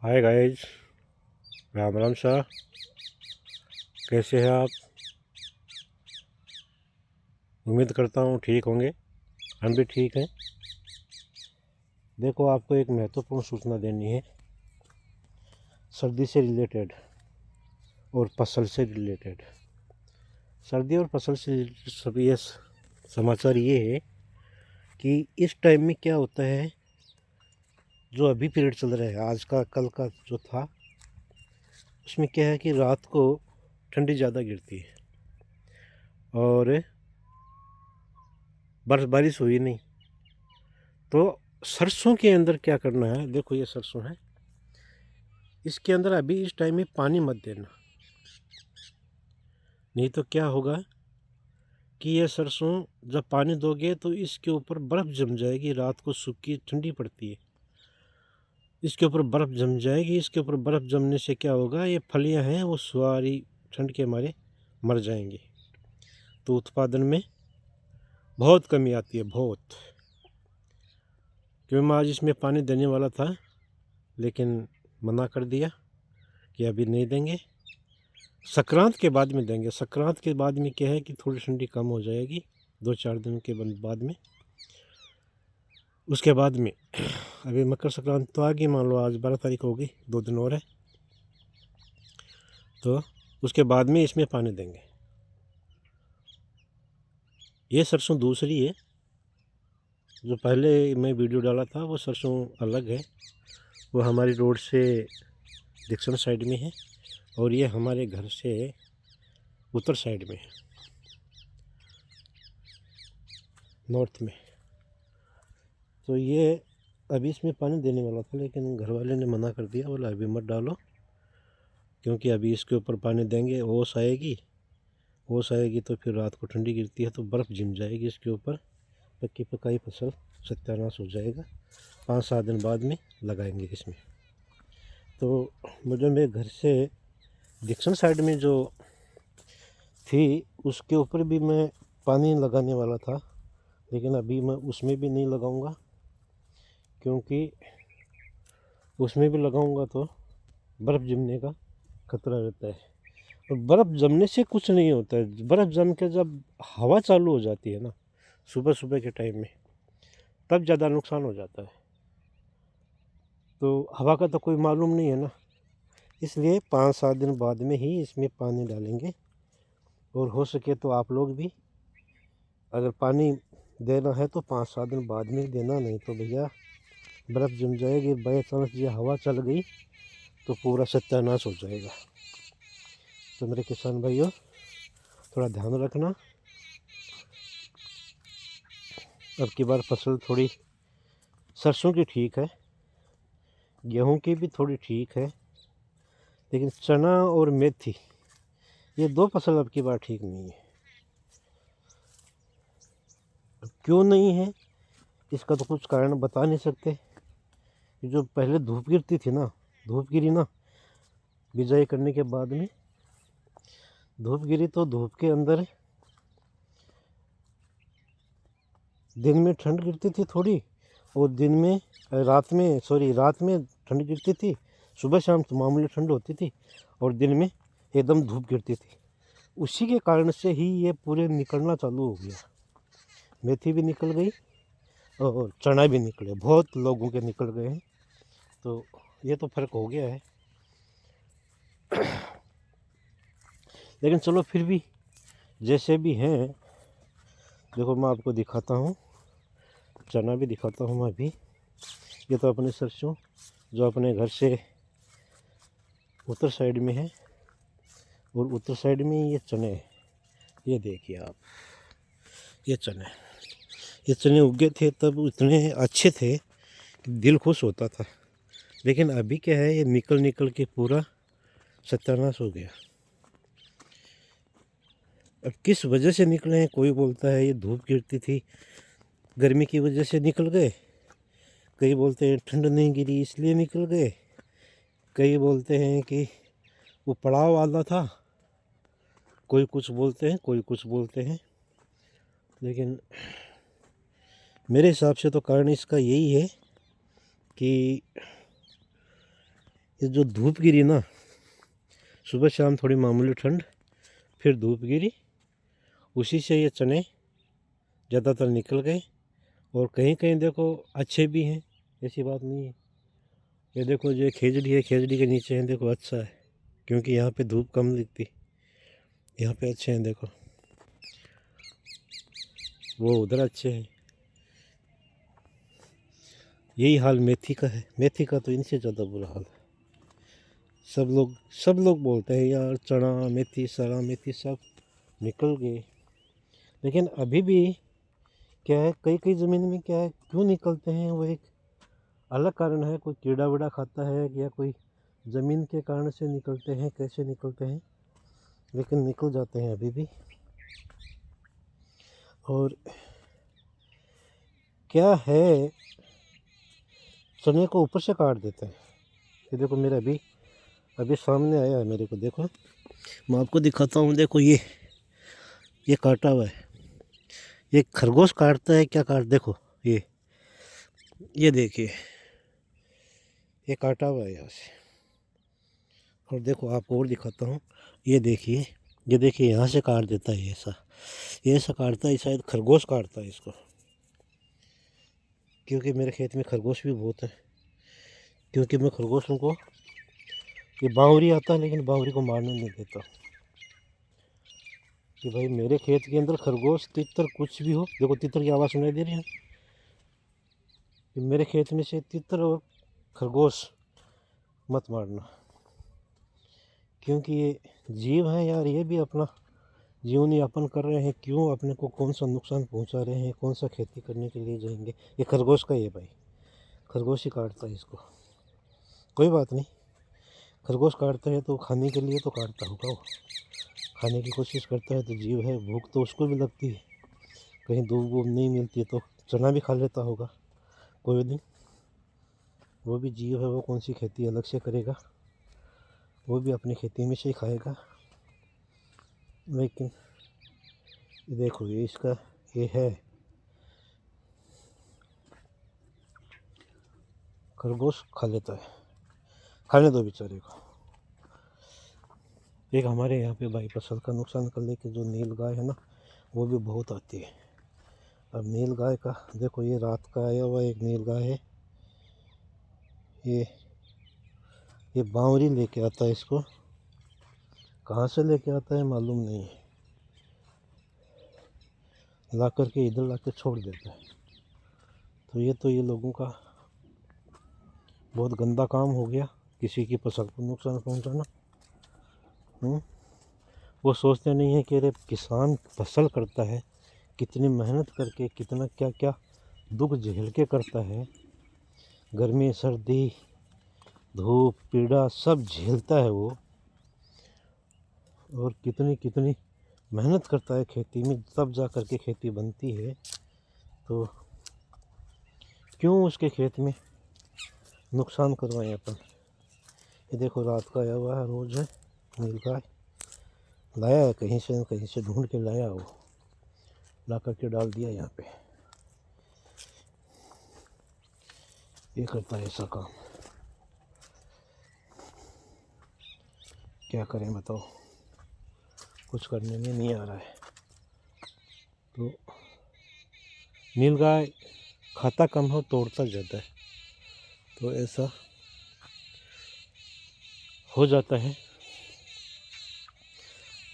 Hi guys, Ram Ram Shah. कैसे हैं आप? उम्मीद करता हूँ ठीक होंगे। हम भी ठीक हैं। देखो, आपको एक महत्वपूर्ण सूचना देनी है, सर्दी से रिलेटेड और फसल से रिलेटेड। सर्दी और फसल से सब ये समाचार ये है कि इस टाइम में क्या होता है, जो अभी पीरियड चल रहा है, आज का कल का जो था, उसमें क्या है कि रात को ठंडी ज़्यादा गिरती है और बारिश हुई नहीं। तो सरसों के अंदर क्या करना है, देखो ये सरसों है, इसके अंदर अभी इस टाइम में पानी मत देना। नहीं तो क्या होगा कि ये सरसों जब पानी दोगे तो इसके ऊपर बर्फ़ जम जाएगी। रात को सूखी ठंडी पड़ती है, इसके ऊपर बर्फ़ जम जाएगी। इसके ऊपर बर्फ़ जमने से क्या होगा, ये फलियां हैं वो सारी ठंड के मारे मर जाएंगी। तो उत्पादन में बहुत कमी आती है, बहुत। क्योंकि मैं आज इसमें पानी देने वाला था, लेकिन मना कर दिया कि अभी नहीं देंगे, संक्रांत के बाद में देंगे। संक्रांत के बाद में क्या है कि थोड़ी ठंडी कम हो जाएगी, 2-4 दिन के बाद में। उसके बाद में अभी मकर संक्रांति तो आ गई, मान लो आज 12 तारीख होगी, 2 दिन और है। तो उसके बाद में इसमें पानी देंगे। ये सरसों दूसरी है, जो पहले मैं वीडियो डाला था वो सरसों अलग है। वो हमारी रोड से दक्षिण साइड में है और ये हमारे घर से उत्तर साइड में है, नॉर्थ में। तो ये अभी इसमें पानी देने वाला था, लेकिन घर वाले ने मना कर दिया, बोला अभी मत डालो, क्योंकि अभी इसके ऊपर पानी देंगे ओस आएगी। ओस आएगी तो फिर रात को ठंडी गिरती है तो बर्फ़ जम जाएगी इसके ऊपर, पक्की पकाई फसल सत्यानाश हो जाएगा। 5-7 दिन बाद में लगाएंगे इसमें। तो मुझे मेरे घर से दक्षिण साइड में जो थी उसके ऊपर भी मैं पानी लगाने वाला था, लेकिन अभी मैं उसमें भी नहीं लगाऊंगा, क्योंकि उसमें भी लगाऊंगा तो बर्फ़ जमने का खतरा रहता है। और बर्फ़ जमने से कुछ नहीं होता है। बर्फ़ जम के जब हवा चालू हो जाती है ना, सुबह सुबह के टाइम में, तब ज़्यादा नुकसान हो जाता है। तो हवा का तो कोई मालूम नहीं है ना, इसलिए 5-7 दिन बाद में ही इसमें पानी डालेंगे। और हो सके तो आप लोग भी अगर पानी देना है तो 5-7 दिन बाद में देना, नहीं तो भैया बर्फ़ जम जाएगी। बाई चांस ये हवा चल गई तो पूरा सत्यानाश हो जाएगा। तो मेरे किसान भाइयों, थोड़ा ध्यान रखना। अब की बार फसल थोड़ी सरसों की ठीक है, गेहूं की भी थोड़ी ठीक है, लेकिन चना और मेथी, ये 2 फसल अब की बार ठीक नहीं है। अब क्यों नहीं है, इसका तो कुछ कारण बता नहीं सकते। जो पहले धूप गिरती थी ना, धूप गिरी ना बिजाई करने के बाद में, धूप गिरी तो धूप के अंदर दिन में ठंड गिरती थी थोड़ी, और दिन में रात में ठंड गिरती थी। सुबह शाम तो मामूली ठंड होती थी और दिन में एकदम धूप गिरती थी। उसी के कारण से ही ये पूरे निकलना चालू हो गया। मेथी भी निकल गई और चना भी निकले, बहुत लोगों के निकल गए हैं। तो ये तो फ़र्क हो गया है। लेकिन चलो फिर भी जैसे भी हैं, देखो मैं आपको दिखाता हूँ, चना भी दिखाता हूँ मैं अभी। ये तो अपने सरसों जो अपने घर से उत्तर साइड में है, और उत्तर साइड में ये चने हैं। ये देखिए आप, ये चने उगे थे तब इतने अच्छे थे कि दिल खुश होता था। लेकिन अभी क्या है, ये निकल निकल के पूरा सत्यानाश हो गया। अब किस वजह से निकले हैं, कोई बोलता है ये धूप गिरती थी गर्मी की वजह से निकल गए, कई बोलते हैं ठंड नहीं गिरी इसलिए निकल गए, कई बोलते हैं कि वो पड़ाव वाला था, कोई कुछ बोलते हैं, कोई कुछ बोलते हैं। लेकिन मेरे हिसाब से तो कारण इसका यही है कि ये जो धूप गिरी ना, सुबह शाम थोड़ी मामूली ठंड, फिर धूप गिरी, उसी से ये चने ज़्यादातर निकल गए। और कहीं कहीं देखो अच्छे भी हैं, ऐसी बात नहीं है। ये देखो जो खेजड़ी है, खेजड़ी के नीचे है देखो अच्छा है, क्योंकि यहाँ पे धूप कम दिखती, यहाँ पे अच्छे हैं देखो, वो उधर अच्छे हैं। यही हाल मेथी का है, मेथी का तो इनसे ज़्यादा बुरा हाल है। सब लोग बोलते हैं यार चना मेथी सरा मेथी सब निकल गए, लेकिन अभी भी क्या है, कई कई ज़मीन में क्या है, क्यों निकलते हैं वो एक अलग कारण है। कोई कीड़ा वीड़ा खाता है या कोई ज़मीन के कारण से निकलते हैं, कैसे निकलते हैं, लेकिन निकल जाते हैं अभी भी। और क्या है, चने को ऊपर से काट देते हैं। ये देखो मेरा अभी सामने आया है मेरे को, देखो मैं आपको दिखाता हूँ। देखो ये काटा हुआ है, ये खरगोश काटता है क्या काट, देखो ये देखिए ये काटा हुआ है यहाँ से। और देखो आपको और दिखाता हूँ, ये देखिए यहाँ से काट देता है, ये ऐसा काटता है, शायद खरगोश काटता है इसको, क्योंकि मेरे खेत में खरगोश भी बहुत है। क्योंकि मैं खरगोशों को, ये बावरी आता है लेकिन बावरी को मारने नहीं देता कि भाई मेरे खेत के अंदर खरगोश तितर कुछ भी हो। देखो तितर की आवाज़ सुनाई दे रही है, कि मेरे खेत में से तितर और खरगोश मत मारना, क्योंकि ये जीव हैं यार, ये भी अपना जीवन यापन कर रहे हैं। क्यों अपने को कौन सा नुकसान पहुंचा रहे हैं, कौन सा खेती करने के लिए जाएंगे। ये खरगोश का ही है भाई, खरगोश ही काटता है इसको, कोई बात नहीं। खरगोश काटता है तो खाने के लिए तो काटता होगा, वो खाने की कोशिश करता है तो जीव है, भूख तो उसको भी लगती है। कहीं दूब वूब नहीं मिलती तो चना भी खा लेता होगा, कोई नहीं, वो भी जीव है, वो कौन सी खेती अलग से करेगा, वो भी अपनी खेती में से ही खाएगा। लेकिन देखो ये इसका ये है, खरगोश खा लेता है, खाने दो बेचारे को। एक हमारे यहाँ पे भाई फसल का नुकसान कर ले के जो नील गाय है ना, वो भी बहुत आती है। अब नील गाय का देखो, ये रात का आया हुआ एक नील गाय है, ये बावरी लेके आता है इसको, कहाँ से लेके आता है मालूम नहीं है, ला करके इधर ला के छोड़ देता है। तो ये लोगों का बहुत गंदा काम हो गया, किसी की फसल को नुकसान पहुंचाना। वो सोचते नहीं है कि अरे किसान फसल करता है, कितनी मेहनत करके, कितना क्या क्या दुख झेल के करता है, गर्मी सर्दी धूप पीड़ा सब झेलता है वो, और कितनी कितनी मेहनत करता है खेती में, तब जा कर के खेती बनती है। तो क्यों उसके खेत में नुकसान करवाएं अपन। ये देखो रात का आया हुआ है, रोज़ है नील गाय, लाया है कहीं से ढूंढ के लाया, वो ला करके डाल दिया यहाँ पे, ये करता है ऐसा काम। क्या करें बताओ, कुछ करने में नहीं आ रहा है। तो नील गाय खाता कम हो तोड़ता ज़्यादा है, तो ऐसा हो जाता है।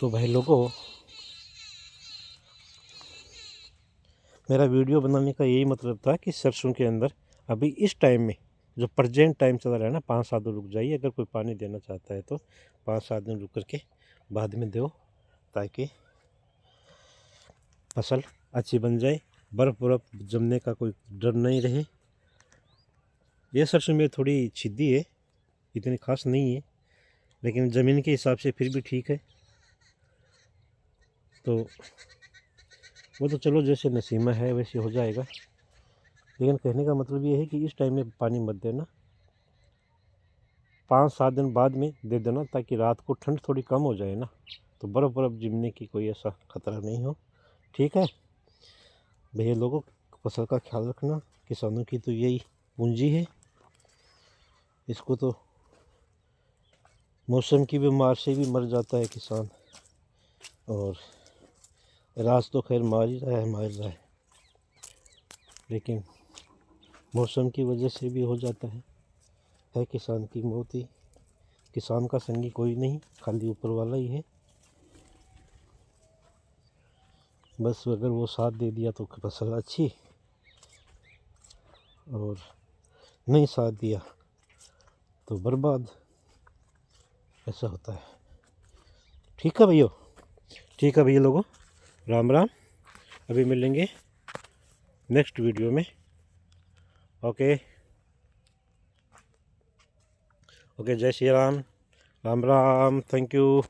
तो भाई लोगों, मेरा वीडियो बनाने का यही मतलब था कि सरसों के अंदर अभी इस टाइम में जो प्रेजेंट टाइम चल रहा है ना, 5-7 दिन रुक जाइए, अगर कोई पानी देना चाहता है तो 5-7 दिन रुक करके बाद में दो, ताकि फसल अच्छी बन जाए, बर्फ़ जमने का कोई डर नहीं रहे। ये सरसों में थोड़ी छिद्दी है, इतनी खास नहीं है, लेकिन ज़मीन के हिसाब से फिर भी ठीक है। तो वो तो चलो जैसे नसीमा है वैसे हो जाएगा, लेकिन कहने का मतलब ये है कि इस टाइम में पानी मत देना, 5-7 दिन बाद में दे देना, ताकि रात को ठंड थोड़ी कम हो जाए ना, तो बर्फ़ जमने की कोई ऐसा खतरा नहीं हो। ठीक है भैया लोगों, फसल का ख्याल रखना, किसानों की तो यही पूंजी है, इसको तो मौसम की भी मार से भी मर जाता है किसान, और रास तो खैर मार ही रहा है, लेकिन मौसम की वजह से भी हो जाता है किसान की मौत ही। किसान का संगी कोई नहीं, खाली ऊपर वाला ही है। बस अगर वो साथ दे दिया तो फसल अच्छी, और नहीं साथ दिया तो बर्बाद, ऐसा होता है। ठीक है भैया, ठीक है भैया लोगों, राम राम। अभी मिलेंगे नेक्स्ट वीडियो में। ओके ओके, जय श्री राम, राम राम, थैंक यू।